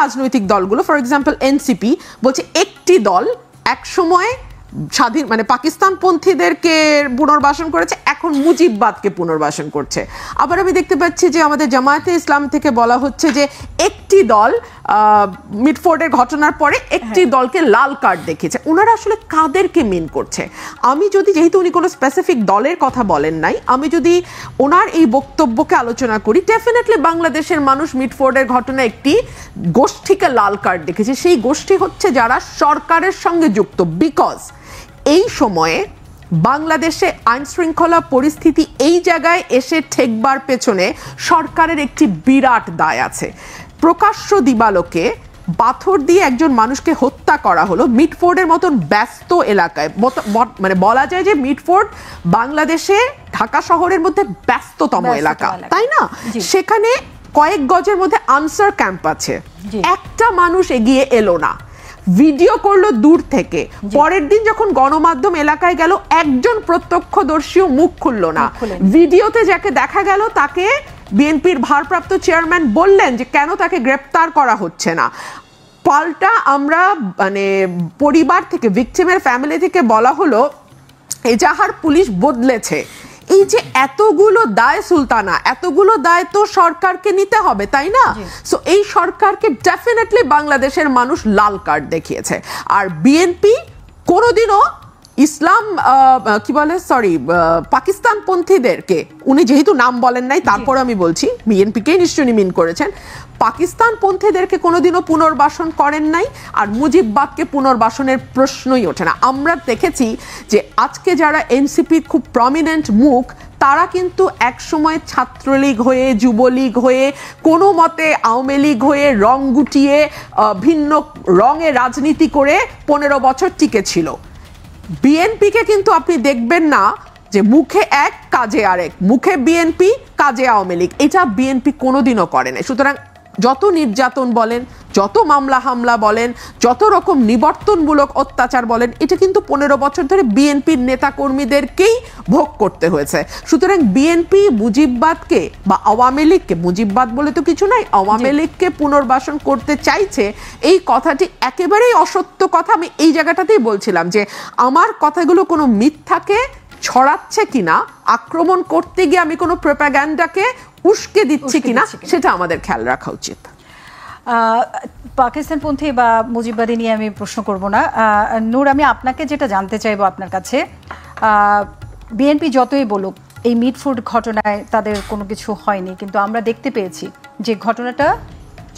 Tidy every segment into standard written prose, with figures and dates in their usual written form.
রাজনৈতিক দলগুলো, for example NCP বলছে একটি দল এক সময় স্বাধীন মানে পাকিস্তানপন্থীদেরকে পুনর্বাসন করেছে, এখন মুজিববাদকে পুনর্বাসন করছে। আবার আমি দেখতে পাচ্ছি যে আমাদের জামায়াতে ইসলাম থেকে বলা হচ্ছে যে একটি দল মিটফোর্ডের ঘটনার পরে একটি দলকে লাল কার্ড দেখিয়েছে। ওনারা আসলে কাদেরকে মিন করছে? আমি যদি, যেহেতু উনি কোনো স্পেসিফিক দলের কথা বলেন নাই, আমি যদি ওনার এই বক্তব্যকে আলোচনা করি, ডেফিনেটলি বাংলাদেশের মানুষ মিটফোর্ডের ঘটনা একটি গোষ্ঠীকে লাল কার্ড দেখেছে। সেই গোষ্ঠী হচ্ছে যারা সরকারের সঙ্গে যুক্ত। বিকজ এই সময়ে বাংলাদেশে আইন শৃঙ্খলা পরিস্থিতি এই জায়গায় এসে ঠেকবার পেছনে সরকারের একটি বিরাট দায় আছে। প্রকাশ্য দিবালোকে পাথর দিয়ে একজন মানুষকে হত্যা করা হলো মিটফোর্ডের মতন ব্যস্ত এলাকায়। মানে বলা যায় যে মিটফোর্ড বাংলাদেশে ঢাকা শহরের মধ্যে ব্যস্ততম এলাকা, তাই না? সেখানে কয়েক গজের মধ্যে আনসার ক্যাম্প আছে, একটা মানুষ এগিয়ে এলো না, ভিডিও করলো দূর থেকে। পরের দিন যখন গণমাধ্যম এলাকায় গেল, একজন প্রত্যক্ষদর্শীও মুখ খুললো না। ভিডিওতে যাকে দেখা গেল তাকে বিএনপির ভারপ্রাপ্ত চেয়ারম্যান বললেন যে কেন তাকে গ্রেপ্তার করা হচ্ছে না। পাল্টা আমরা মানে পরিবার থেকে, ভিকটিমের ফ্যামিলি থেকে বলা হলো এজাহার পুলিশ বদলেছে। এই যে এতগুলো দায় সুলতানা, এতগুলো দায় তো সরকারকে নিতে হবে, তাই না? সো এই সরকারকে ডেফিনেটলি বাংলাদেশের মানুষ লাল কার্ড দেখিয়েছে। আর বিএনপি কোনোদিনও ইসলাম কি বলে সরি পাকিস্তানপন্থীদেরকে, উনি যেহেতু নাম বলেন নাই তারপর আমি বলছি বিএনপিকেই নিশ্চয়ই মিন করেছেন, পাকিস্তানপন্থীদেরকে কোনোদিনও পুনর্বাসন করেন নাই। আর মুজিববাদকে পুনর্বাসনের প্রশ্নই ওঠে না। আমরা দেখেছি যে আজকে যারা এনসিপির খুব প্রমিনেন্ট মুখ, তারা কিন্তু একসময় ছাত্রলীগ হয়ে, যুবলীগ হয়ে, কোনো মতে আওয়ামী লীগ হয়ে রং গুটিয়ে ভিন্ন রঙে রাজনীতি করে 15 বছর টিকে ছিল। বিএনপিকে কিন্তু আপনি দেখবেন না যে মুখে এক কাজে আরেক, মুখে বিএনপি কাজে আওয়ামী লীগ, এটা বিএনপি কোনোদিনও করে না। সুতরাং যত নির্যাতন বলেন, যত মামলা হামলা বলেন, যত রকম নিবর্তনমূলক অত্যাচার বলেন, এটা কিন্তু 15 বছর ধরে বিএনপির নেতাকর্মীদেরকেই ভোগ করতে হয়েছে। সুতরাং বিএনপি মুজিববাদকে বা আওয়ামী লীগকে, মুজিববাদ বলে তো কিছু নাই, আওয়ামী লীগকে পুনর্বাসন করতে চাইছে, এই কথাটি একেবারেই অসত্য কথা। আমি এই জায়গাটাতেই বলছিলাম যে আমার কথাগুলো কোনো মিথ্যাকে ছড়াচ্ছে কিনা, আক্রমণ করতে গিয়ে আমি কোনো প্রোপাগান্ডাকে উস্কে দিচ্ছি কিনা, সেটা আমাদের খেয়াল রাখা উচিত। পাকিস্তানপন্থী বা মুজিববাদী নিয়ে আমি প্রশ্ন করব না। নূর, আমি আপনাকে যেটা জানতে চাইবো আপনার কাছে, বিএনপি যতই বলুক এই মিটফোর্ড ঘটনায় তাদের কোনো কিছু হয়নি, কিন্তু আমরা দেখতে পেয়েছি যে ঘটনাটা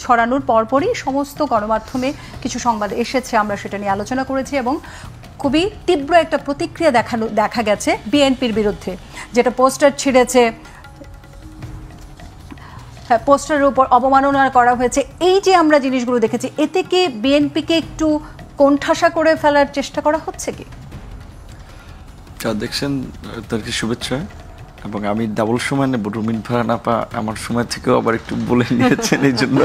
ছড়ানোর পরপরই সমস্ত গণমাধ্যমে কিছু সংবাদ এসেছে, আমরা সেটা নিয়ে আলোচনা করেছি এবং খুবই তীব্র একটা প্রতিক্রিয়া দেখা গেছে বিএনপির বিরুদ্ধে। যেটা পোস্টার ছিঁড়েছে, পোস্টারের উপর অবমাননা করা হয়েছে, এই যে আমরা জিনিসগুলো দেখেছি, এতে কি বিএনপিকে একটু কোণঠাসা করে ফেলার চেষ্টা করা হচ্ছে কি? দেখছেন, তাদেরকে শুভেচ্ছা। এবং আমি ডাবল সময় নেব, রুমিন ফারহান আপা আমার সময় থেকেও আবার একটু বলে নিয়েছেন, এই জন্য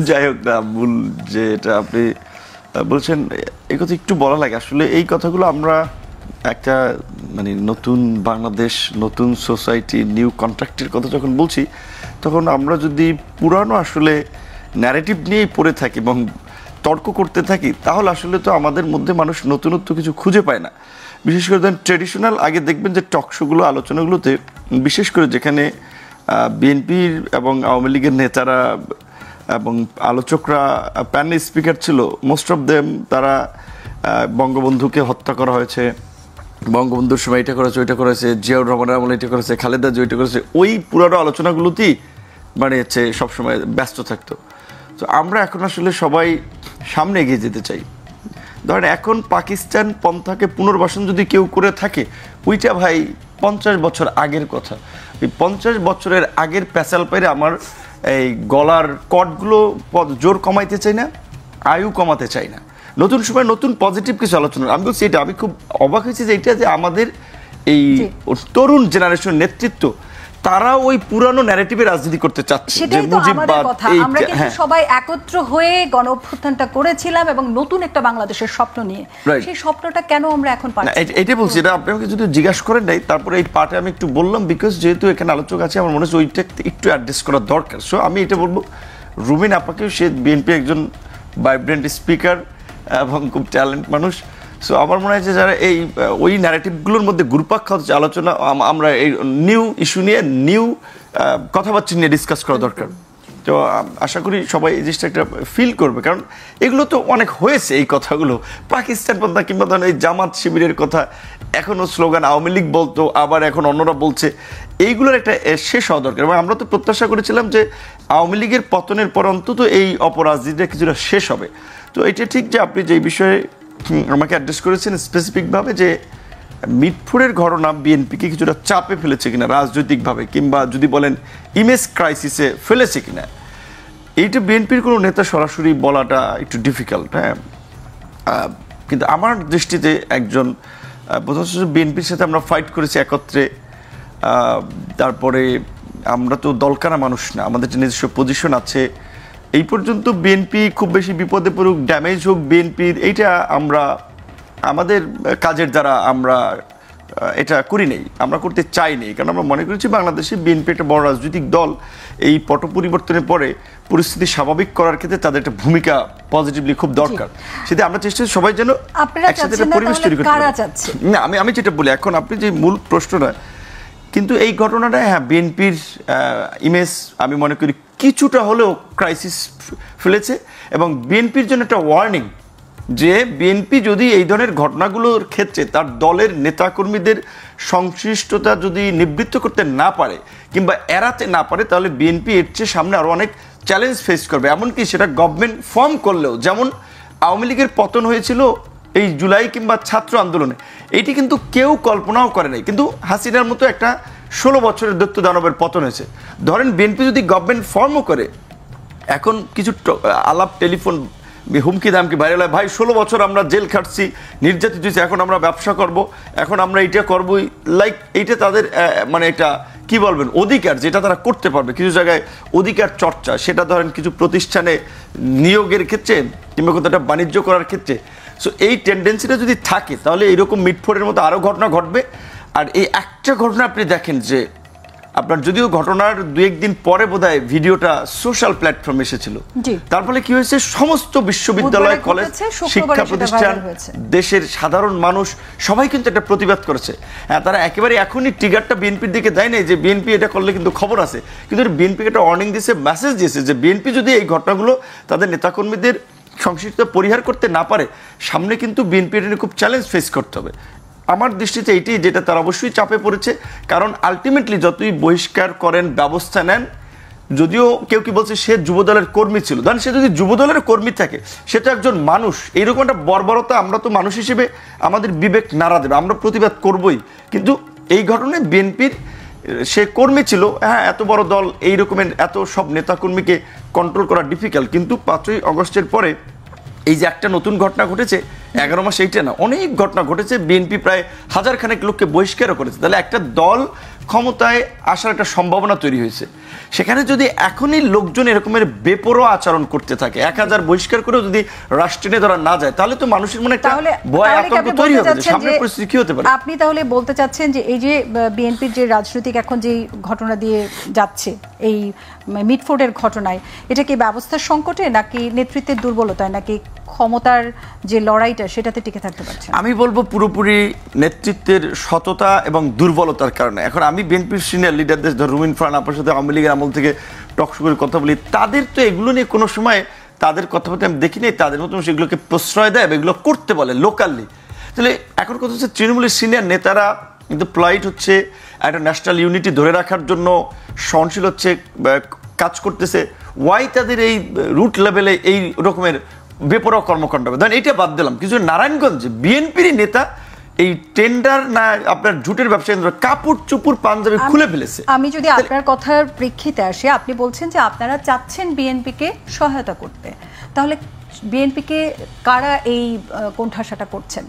যাই হোক না ভুল যে এটা আপনি বলছেন, এই কথা একটু বলা লাগে। আসলে এই কথাগুলো আমরা একটা মানে নতুন বাংলাদেশ, নতুন সোসাইটি, নিউ কন্ট্রাক্টের কথা যখন বলছি, তখন আমরা যদি পুরানো আসলে ন্যারেটিভ নিয়েই পড়ে থাকি এবং তর্ক করতে থাকি, তাহলে আসলে তো আমাদের মধ্যে মানুষ নতুনত্ব কিছু খুঁজে পায় না। বিশেষ করে ধরেন ট্রেডিশনাল, আগে দেখবেন যে টকশোগুলো, আলোচনাগুলোতে, বিশেষ করে যেখানে বিএনপির এবং আওয়ামী লীগের নেতারা এবং আলোচকরা প্যানেল স্পিকার ছিল, মোস্ট অফ দেম তারা বঙ্গবন্ধুকে হত্যা করা হয়েছে, বঙ্গবন্ধুর সময় এটা করেছে, ওইটা করেছে, জিয়াউর রহমানের আমলে এটা করেছে, খালেদা জিয়া ওইটা করেছে, ওই পুরানো আলোচনাগুলোতেই মানে হচ্ছে সবসময় ব্যস্ত থাকতো। তো আমরা এখন আসলে সবাই সামনে এগিয়ে যেতে চাই। ধরেন এখন পাকিস্তান পন্থাকে পুনর্বাসন যদি কেউ করে থাকে, ওইটা ভাই 50 বছর আগের কথা। এই 50 বছরের আগের প্যাচাল পাইরে আমার এই গলার কটগুলো জোর কমাইতে চাই না, আয়ু কমাতে চাই না। নতুন সময় নতুন পজিটিভ কিছু আলোচনা। আমি বলছি এটা, আমি খুব অবাক হয়েছি যে এটা যে আমাদের এই তরুণ জেনারেশনের নেতৃত্ব, তারা ওই পুরানো ন্যারেটিভে রাজনীতি করতে চাচ্ছে। সেটাই তো আমাদের কথা। আমরা কিন্তু সবাই একত্র হয়ে গণ অভ্যুত্থানটা করেছিলাম এবং নতুন একটা বাংলাদেশের স্বপ্ন নিয়ে, সেই স্বপ্নটা কেন আমরা এখন পাচ্ছি না? এটাই বলছি, এটা আপনি আমাকে যদি জিজ্ঞাসা করেন নাই, তারপরে এই পার্টে আমি একটু বললাম, বিকজ যেহেতু এখানে আলোচক আছে, আমার মনে হচ্ছে ওইটা একটু অ্যাড্রেস করা দরকার। সো আমি এটা বলবো, রুমিন আপাকেও, সে বিএনপি একজন ভাইব্রেন্ট স্পিকার এবং খুব ট্যালেন্ট মানুষ। সো আমার মনে হয় যে যারা এই ওই ন্যারেটিভগুলোর মধ্যে ঘুরপাক খাওয়া আলোচনা, আমরা এই নিউ ইস্যু নিয়ে নিউ কথাবার্তা নিয়ে ডিসকাস করা দরকার। তো আশা করি সবাই এই জিনিসটা একটা ফিল করবে, কারণ এগুলো তো অনেক হয়েছে এই কথাগুলো, পাকিস্তান পন্থা কিংবা ধরেন এই জামাত শিবিরের কথা, এখনও স্লোগান আওয়ামী লীগ বলতো, আবার এখন অন্যরা বলছে, এইগুলোর একটা শেষ হওয়া দরকার। এবং আমরা তো প্রত্যাশা করেছিলাম যে আওয়ামী লীগের পতনের পর অন্তত এই অপরাজনীতিটা কিছুটা শেষ হবে। তো এটা ঠিক যে আপনি যে বিষয়ে আমাকে অ্যাড্রেস করেছেন স্পেসিফিকভাবে, যে মিটফুডের ঘটনা বিএনপিকে কিছুটা চাপে ফেলেছে কিনা রাজনৈতিকভাবে, কিংবা যদি বলেন ইমেজ ক্রাইসিসে ফেলেছে কিনা, এইটা বিএনপির কোনো নেতা সরাসরি বলাটা একটু ডিফিকাল্ট। হ্যাঁ, কিন্তু আমার দৃষ্টিতে একজন বিএনপির সাথে আমরা ফাইট করেছি একত্রে, তারপরে আমরা তো দলকানা মানুষ না, আমাদের যে নিজস্ব পজিশন আছে। এই পর্যন্ত বিএনপি খুব বেশি বিপদে পড়ুক, ড্যামেজ হোক বিএনপির, এইটা আমরা আমাদের কাজের দ্বারা আমরা এটা করি নেই, আমরা করতে চাই নেই, কারণ আমরা মনে করেছি বাংলাদেশে বিএনপি একটা বড় রাজনৈতিক দল। এই পট পরিবর্তনের পরে পরিস্থিতি স্বাভাবিক করার ক্ষেত্রে তাদের একটা ভূমিকা পজিটিভলি খুব দরকার। সেটা আমরা চেষ্টা করি সবাই যেন একসাথে একটা পরিবেশ তৈরি করতে পারে। না, আমি যেটা বলি, এখন আপনি যে মূল প্রশ্নটা, কিন্তু এই ঘটনাটা হ্যাঁ বিএনপির ইমেজ আমি মনে করি কিছুটা হলেও ক্রাইসিস ফেলেছে, এবং বিএনপির জন্য একটা ওয়ার্নিং যে বিএনপি যদি এই ধরনের ঘটনাগুলোর ক্ষেত্রে তার দলের নেতাকর্মীদের সংশ্লিষ্টতা যদি নিবৃত্ত করতে না পারে কিংবা এড়াতে না পারে, তাহলে বিএনপি এর চেয়ে সামনে আরও অনেক চ্যালেঞ্জ ফেস করবে। এমনকি সেটা গভর্নমেন্ট ফর্ম করলেও, যেমন আওয়ামী লীগের পতন হয়েছিল এই জুলাই কিংবা ছাত্র আন্দোলনে, এইটি কিন্তু কেউ কল্পনাও করে নাই, কিন্তু হাসিনার মতো একটা 16 বছরের দৈত্য দানবের পতন হয়েছে। ধরেন বিএনপি যদি গভর্নমেন্ট ফর্মও করে, এখন কিছু আলাপ টেলিফোন হুমকি দামকি বাইরে, ভাই 16 বছর আমরা জেল খাটছি, নির্যাতিত হয়েছি, এখন আমরা ব্যবসা করব, এখন আমরা এইটা করবই, লাইক এইটা তাদের মানে একটা কি বলবেন অধিকার, যেটা তারা করতে পারবে। কিছু জায়গায় অধিকার চর্চা, সেটা ধরেন কিছু প্রতিষ্ঠানে নিয়োগের ক্ষেত্রে কিংবা কোথাও বাণিজ্য করার ক্ষেত্রে। সো এই টেন্ডেন্সিটা যদি থাকে, তাহলে এইরকম মিটফোর্ডের মতো আরও ঘটনা ঘটবে। আর এই একটা ঘটনা আপনি দেখেন যে আপনার যদিও ঘটনার 2-1 দিন পরে বোধহয় ভিডিওটা সোশ্যাল প্ল্যাটফর্মে এসেছিল, তার ফলে কি হয়েছে, সমস্ত বিশ্ববিদ্যালয়, কলেজ, শিক্ষা প্রতিষ্ঠান, দেশের সাধারণ মানুষ সবাই কিন্তু একটা প্রতিবাদ করেছে। হ্যাঁ, তারা একেবারে এখনই ট্রিগারটা বিএনপির দিকে দেয় নাই যে বিএনপি এটা করলে কিন্তু খবর আছে, কিন্তু বিএনপিকে একটা ওয়ার্নিং দিয়েছে, মেসেজ দিয়েছে যে বিএনপি যদি এই ঘটনাগুলো তাদের নেতাকর্মীদের সংশ্লিষ্টতা পরিহার করতে না পারে, সামনে কিন্তু বিএনপি এটা নিয়ে খুব চ্যালেঞ্জ ফেস করতে হবে। আমার দৃষ্টিতে এইটাই, যেটা তারা অবশ্যই চাপে পড়েছে, কারণ আলটিমেটলি যতই বহিষ্কার করেন, ব্যবস্থা নেন, যদিও কেউ কি বলছে সে যুবদলের কর্মী ছিল, ধরেন সে যদি যুবদলের কর্মী থাকে, সে তো একজন মানুষ, এইরকম একটা বর্বরতা আমরা তো মানুষ হিসেবে আমাদের বিবেক নাড়া দেবে, আমরা প্রতিবাদ করবই। কিন্তু এই ঘটনায় বিএনপির সে কর্মী ছিল, হ্যাঁ এত বড় দল, এই রকমের এত সব নেতাকর্মীকে কন্ট্রোল করা ডিফিকাল্ট। কিন্তু 5ই আগস্টের পরে এই যে একটা নতুন ঘটনা ঘটেছে, 11 মাস এইটা না, অনেক ঘটনা ঘটেছে, বিএনপি প্রায় 1000 খানেক লোককে বহিষ্কারও করেছে। তাহলে একটা দল ক্ষমতায় আসার একটা সম্ভাবনা তৈরি হয়েছে, সেখানে যদি এখনই লোকজন এরকমের বেপরোয়া আচরণ করতে থাকে, 1000 বহিষ্কার করেও যদি রাষ্ট্রে ধরা না যায়, তাহলে তো মানুষের মনে একটা ভয় আতঙ্ক তৈরি হবে যে সামনের পরিস্থিতি কি হতে পারে। আপনি তাহলে বলতে চাচ্ছেন যে এই যে বিএনপির যে রাজনৈতিক এখন যে ঘটনা দিয়ে যাচ্ছে, এই মিটফোর্ডের ঘটনায়, এটা কি ব্যবস্থার সংকটে, নাকি নেতৃত্বের দুর্বলতায়, নাকি ক্ষমতার যে লড়াইটা সেটাতে টিকে থাকতে পারছে? আমি বলবো পুরোপুরি নেতৃত্বের সততা এবং দুর্বলতার কারণে। এখন আমি বিএনপির সিনিয়র লিডারদের, রুমিন ফারহান আপনার সাথে আওয়ামী লীগের আমল থেকে টকশো করে কথা বলি, তাদের তো এগুলো নিয়ে কোনো সময় তাদের কথাবার্তা আমি দেখি নেই, তাদের মতো সেগুলোকে প্রশ্রয় দেয়, এগুলো করতে বলে লোকালি। তাহলে এখন কথা হচ্ছে তৃণমূলের সিনিয়র নেতারা কিন্তু প্লাইট হচ্ছে একটা ন্যাশনাল ইউনিটি ধরে রাখার জন্য সহনশীল হচ্ছে, কাজ করতেছে, ওয়াই তাদের এই রুট লেভেলে এই রকমের বেপরোয়া কর্মকাণ্ড হবে। ধরেন এটা বাদ দিলাম, কিছু নারায়ণগঞ্জে বিএনপির নেতা এই টেন্ডার না আপনার ঝুটের ব্যবসা কাপড় চুপুর পাঞ্জাবি খুলে ফেলেছে। আমি যদি আপনার কথার প্রেক্ষিতে আসি, আপনি বলছেন যে আপনারা চাচ্ছেন বিএনপিকে সহায়তা করতে, তাহলে বিএনপিকে কারা এই কোণঠাসাটা করছেন?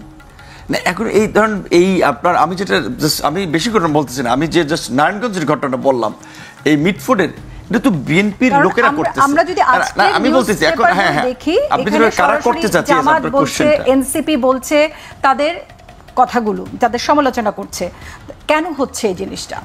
না এখন এই ধরেন এই আপনার আমি যেটা আমি বেশি ঘটনা বলতেছি না, আমি যে জাস্ট নারায়ণগঞ্জের ঘটনাটা বললাম, এই মিটফোর্ডের, এটা তো বিএনপির লোকেরা করতেছে। আমরা যদি আমি বলতেছি এখন হ্যাঁ হ্যাঁ দেখি, আপনি যেটা কারা করতে চাচ্ছেন, জামাত বলছে, এনসিপি বলছে, তাদের কথাগুলো, তাদের সমালোচনা করছে, কেন হচ্ছে এই জিনিসটা?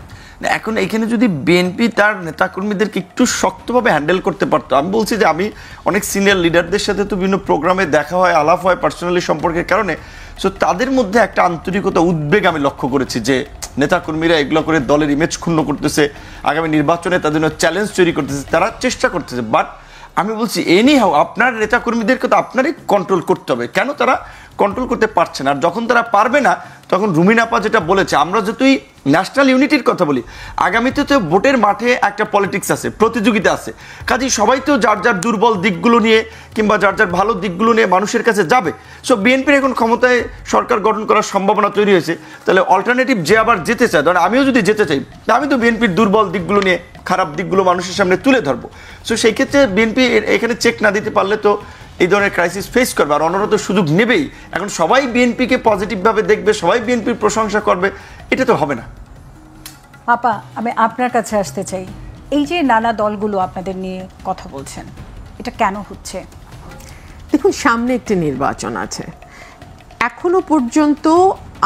এখন এখানে যদি বিএনপি তার নেতাকর্মীদেরকে একটু শক্তভাবে হ্যান্ডেল করতে পারতো, আমি বলছি যে আমি অনেক সিনিয়র লিডারদের সাথে তো বিভিন্ন প্রোগ্রামে দেখা হয়, আলাপ হয় পার্সোনালি সম্পর্কের কারণে, সো তাদের মধ্যে একটা আন্তরিকতা, উদ্বেগ আমি লক্ষ্য করেছি যে নেতাকর্মীরা এগুলো করে দলের ইমেজ ক্ষুণ্ণ করতেছে, আগামী নির্বাচনে তাদের জন্য চ্যালেঞ্জ তৈরি করতেছে, তারা চেষ্টা করতেছে। বাট আমি বলছি এনি হাও আপনার নেতাকর্মীদেরকে তো আপনারই কন্ট্রোল করতে হবে। কেন তারা কন্ট্রোল করতে পারছে না? আর যখন তারা পারবে না তখন রুমিন আপা যেটা বলেছে, আমরা যতই ন্যাশনাল ইউনিটির কথা বলি, আগামীতে তো ভোটের মাঠে একটা পলিটিক্স আছে, প্রতিযোগিতা আছে, কাজেই সবাই তো যার যার দুর্বল দিকগুলো নিয়ে কিংবা যার যার ভালো দিকগুলো নিয়ে মানুষের কাছে যাবে। সো বিএনপির এখন ক্ষমতায় সরকার গঠন করার সম্ভাবনা তৈরি হয়েছে, তাহলে অল্টারনেটিভ যে আবার যেতে চায়, ধরেন আমিও যদি যেতে চাই, আমি তো বিএনপির দুর্বল দিকগুলো নিয়ে, খারাপ দিকগুলো মানুষের সামনে তুলে ধরবো। সো সেই ক্ষেত্রে বিএনপি এখানে চেক না দিতে পারলে তো এই ধরনের ক্রাইসিস ফেস করবে, আর অন্যরা তো সুযোগ নেবেই। এখন সবাই বিএনপিকে পজিটিভভাবে দেখবে, সবাই বিএনপির প্রশংসা করবে, এটা তো হবে না। আপা, আমি আপনার কাছে আসতে চাই, এই যে নানা দলগুলো আপনাদের নিয়ে কথা বলছেন, এটা কেন হচ্ছে? দেখুন, সামনে একটি নির্বাচন আছে, এখনো পর্যন্ত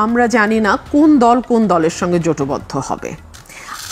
আমরা জানি না কোন দল কোন দলের সঙ্গে জোটবদ্ধ হবে।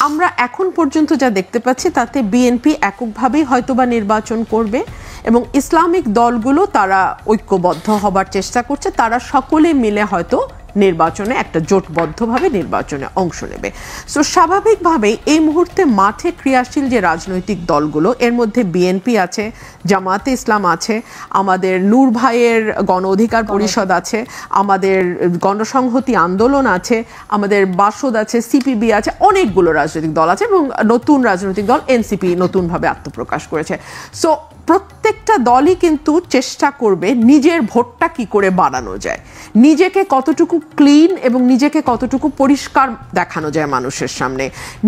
আমরা এখন পর্যন্ত যা দেখতে পাচ্ছি তাতে বিএনপি এককভাবেই হয়তোবা নির্বাচন করবে এবং ইসলামিক দলগুলো তারা ঐক্যবদ্ধ হবার চেষ্টা করছে, তারা সকলে মিলে হয়তো নির্বাচনে একটা জোটবদ্ধভাবে নির্বাচনে অংশ নেবে। সো স্বাভাবিকভাবেই এই মুহূর্তে মাঠে ক্রিয়াশীল যে রাজনৈতিক দলগুলো, এর মধ্যে বিএনপি আছে, জামায়াতে ইসলাম আছে, আমাদের নূর ভাইয়ের গণ অধিকার পরিষদ আছে, আমাদের গণসংহতি আন্দোলন আছে, আমাদের বাসদ আছে, সিপিবি আছে, অনেকগুলো রাজনৈতিক দল আছে এবং নতুন রাজনৈতিক দল এনসিপি নতুনভাবে আত্মপ্রকাশ করেছে। সো প্রত্যেকটা দলই কিন্তু চেষ্টা করবে নিজের ভোটটা কি করে বাড়ানো যায়, নিজেকে কতটুকু ক্লিন এবং নিজেকে কতটুকু পরিষ্কার দেখানো যায় মানুষের সামনে,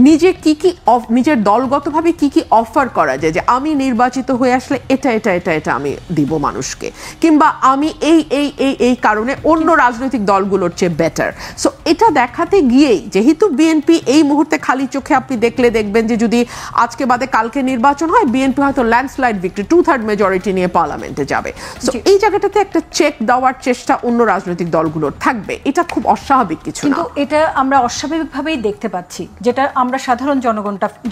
নিজে কি কি নিজের দলগতভাবে কি কি অফার করা যায়, যে আমি নির্বাচিত হয়ে আসলে এটা এটা এটা এটা আমি দিব মানুষকে, কিংবা আমি এই এই এই এই কারণে অন্য রাজনৈতিক দলগুলোর চেয়ে বেটার। সো এটা দেখাতে গিয়েই যেহেতু বিএনপি এই মুহূর্তে খালি চোখে আপনি দেখবেন যে যদি আজকে বাদে কালকে নির্বাচন হয়, বিএনপি হয়তো ল্যান্ডস্লাইড ভিক্টরি 2/3 মেজরিটি নিয়ে পার্লামেন্টে যাবে। সো এই জায়গাটাতে একটা চেক দেওয়ার চেষ্টা অন্য রাজনৈতিক দলগুলোর থাকবে, এটা খুব অস্বাভাবিক কিছু না। কিন্তু এটা আমরা অস্বাভাবিকভাবেই দেখতে পাচ্ছি, যেটা আমরা সাধারণ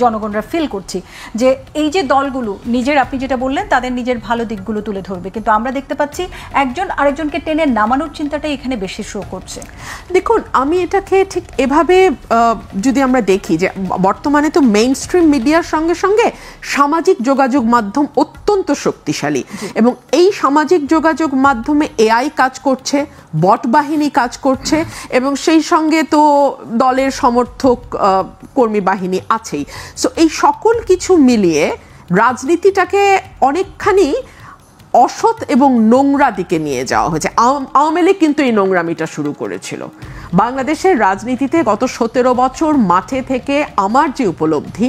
জনগণরা ফিল করছি, যে এই যে দলগুলো নিজের, আপনি যেটা বললেন তাদের নিজের ভালো দিকগুলো তুলে ধরবে, কিন্তু আমরা দেখতে পাচ্ছি একজন আরেকজনকে টেনে নামানোর চিন্তাটাই এখানে বেশি শো করছে। দেখুন, আমি এটাকে ঠিক এভাবে যদি আমরা দেখি যে বর্তমানে তো মেইন স্ট্রিম মিডিয়ার সঙ্গে সঙ্গে সামাজিক যোগাযোগ মাধ্যম অত্যন্ত শক্তিশালী এবং এই সামাজিক যোগাযোগ মাধ্যমে এআই কাজ করছে, বট বাহিনী কাজ করছে এবং সেই সঙ্গে তো দলের সমর্থক কর্মী বাহিনী আছেই। সো এই সকল কিছু মিলিয়ে রাজনীতিটাকে অনেকখানি অসৎ এবং নোংরা দিকে নিয়ে যাওয়া হয়েছে। আওয়ামী লীগ কিন্তু এই নোংরামিটা শুরু করেছিল। বাংলাদেশের রাজনীতিতে গত 17 বছর মাঠে থেকে আমার যে উপলব্ধি,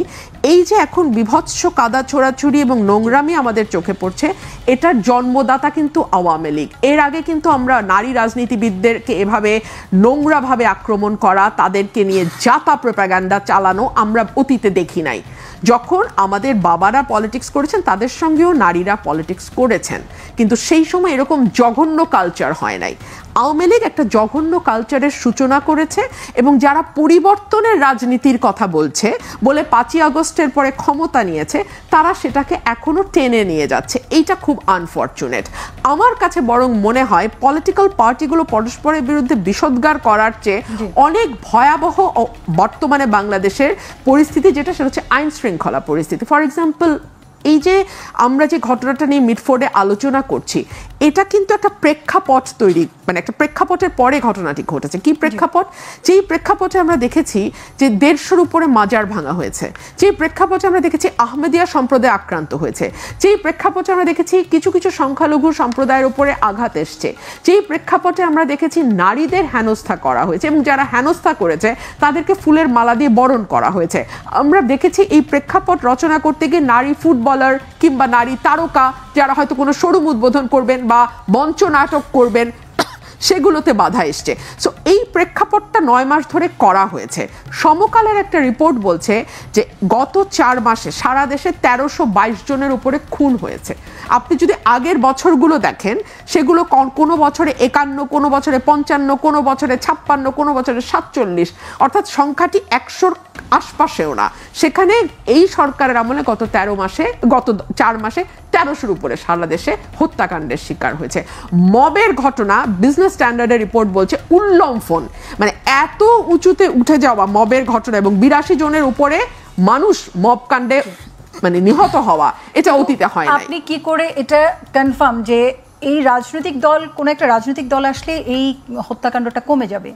এই যে এখন বিভৎস কাদা ছোড়াছুড়ি এবং নোংরামি আমাদের চোখে পড়ছে, এটার জন্মদাতা কিন্তু আওয়ামী লীগ। এর আগে কিন্তু আমরা নারী রাজনীতিবিদদেরকে এভাবে নোংরাভাবে আক্রমণ করা, তাদেরকে নিয়ে জাতা প্রোপাগান্ডা চালানো আমরা অতীতে দেখি নাই। যখন আমাদের বাবারা পলিটিক্স করেছেন তাদের সঙ্গেও নারীরা পলিটিক্স করেছেন, কিন্তু সেই সময় এরকম জঘন্য কালচার হয় নাই। আওয়ামী লীগ একটা জঘন্য কালচারের সূচনা করেছে এবং যারা পরিবর্তনের রাজনীতির কথা বলছে বলে 5ই আগস্টের পরে ক্ষমতা নিয়েছে, তারা সেটাকে এখনো টেনে নিয়ে যাচ্ছে। এইটা খুব আনফরচুনেট। আমার কাছে বরং মনে হয় পলিটিক্যাল পার্টিগুলো পরস্পরের বিরুদ্ধে বিষোদ্গার করার চেয়ে অনেক ভয়াবহ বর্তমানে বাংলাদেশের পরিস্থিতি, যেটা সেটা হচ্ছে আইন শৃঙ্খলা পরিস্থিতি। ফর এক্সাম্পল, এই যে আমরা যে ঘটনাটা নিয়ে মিটফোর্ডে আলোচনা করছি, এটা কিন্তু একটা প্রেক্ষাপট তৈরি, মানে একটা প্রেক্ষাপটের পরে ঘটনাটি ঘটেছে। কি প্রেক্ষাপট? যেই প্রেক্ষাপটে আমরা দেখেছি যে 150-র উপরে মাজার ভাঙা হয়েছে, যেই প্রেক্ষাপটে আমরা দেখেছি আহমেদিয়া সম্প্রদায় আক্রান্ত হয়েছে, যেই প্রেক্ষাপটে আমরা দেখেছি কিছু কিছু সংখ্যালঘু সম্প্রদায়ের উপরে আঘাত এসছে, যেই প্রেক্ষাপটে আমরা দেখেছি নারীদের হেনস্থা করা হয়েছে এবং যারা হেনস্থা করেছে তাদেরকে ফুলের মালা দিয়ে বরণ করা হয়েছে। আমরা দেখেছি এই প্রেক্ষাপট রচনা করতে গিয়ে নারী ফুটবলার কিংবা নারী তারকা যারা হয়তো কোনো শোরুম উদ্বোধন করবেন বা মঞ্চ নাটক করবেন, সেগুলোতে বাধা এসছে। সো এই প্রেক্ষাপটটা 9 মাস ধরে করা হয়েছে। সমকালের একটা রিপোর্ট বলছে যে গত 4 মাসে সারা দেশে 1322 জনের উপরে খুন হয়েছে। আপনি যদি আগের বছরগুলো দেখেন সেগুলো কোনো বছরে 51, কোনো বছরে 55, কোনো বছরে 56, কোনো বছরে 47, অর্থাৎ সংখ্যাটি 100-র আশপাশেও না। সেখানে এই সরকারের আমলে গত 4 মাসে 1300-র উপরে সারা দেশে হত্যাকাণ্ডের শিকার হয়েছে। মবের ঘটনা বিজনেস স্ট্যান্ডার্ডের রিপোর্ট বলছে উল্লম্ফন, মানে এত উঁচুতে উঠে যাওয়া মবের ঘটনা এবং 82 জনের উপরে মানুষ মব কাণ্ডে মানে নিহত হওয়া, এটা অতীতে হয় না। আপনি কি করে এটা কনফার্ম যে এই রাজনৈতিক দল, কোন একটা রাজনৈতিক দল আসলে এই হত্যাকাণ্ডটা কমে যাবে?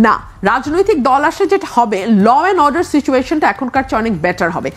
না, রাজনৈতিক দল আসলে যেটা হবে, ল অ্যান্ড অর্ডার সিচুয়েশনটা এখনকার চেয়ে অনেক বেটার হবে।